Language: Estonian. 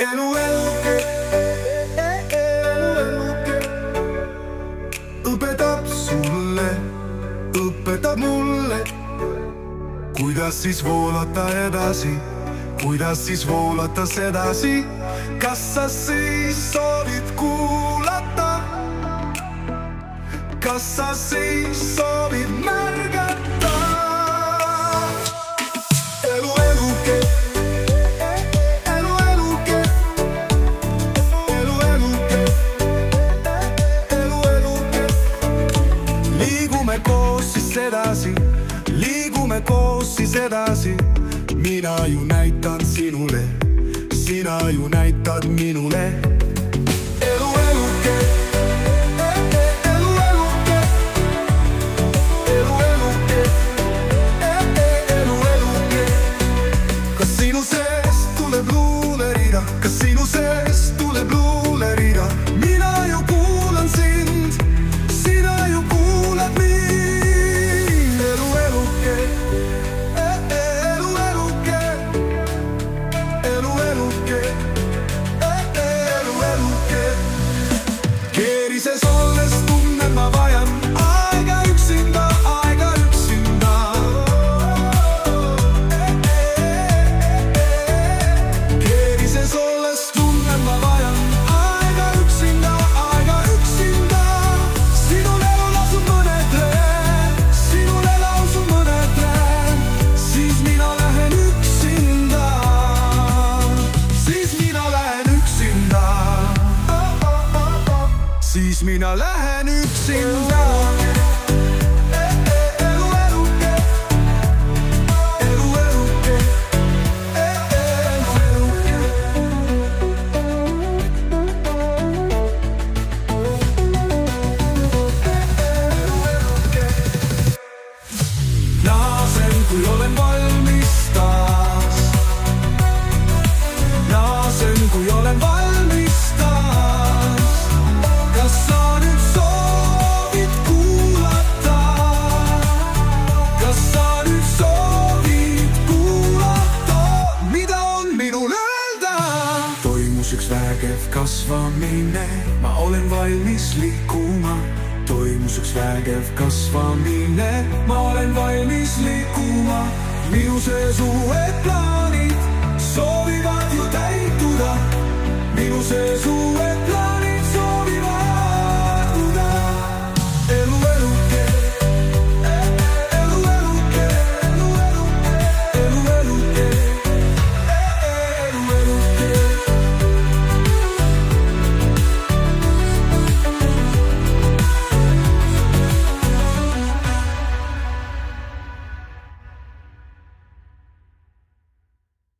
elu eluke, õpetab sulle, õpetab mulle, kuidas siis voolata edasi, kuidas siis voolata sedasi. Kas sa siis soovid kuulata? Kas sa siis soovid märgata? Elu eluke, elu eluke, elu eluke, elu eluke. Liigume koos siis edasi, liigume koos siis edasi. Mina ju näitan sinule, sina ju näitad minule. Elu eluke, elu eluke, elu eluke, elu eluke. Kas sinu seest tuleb luulerida, kas sinu seest tuleb luulerida? Mina ju kuulan sind, sina ju kuulad mind. Elu eluke, elu eluke, elu eluke, elu eluke. Keerises olles tunnen ma vajan aega üksinda, aega üksinda. Keerises olles tunnen ma vajan aega üksinda, aega üksinda. Sinule lausun mõnetlen, sinule lausun mõnetlen. Siis mina lähen üksinda, siis mina lähen üksinda. Siis mina lähen üksinda. Elu eluke, elu eluke, elu eluke. Naasen, kui olen valmis taas. Naasen, kui olen valmis taas. Kas sa nüüd soovid kuulata? Kas sa nüüd soovid kuulata? Mida on minul öelda? Toimus üks vägev kasvamine, ma olen valmis liikuma. Toimus üks vägev kasvamine, ma olen valmis liikuma. Minu sees uued plaanid soovivad ju täituda. Minu sees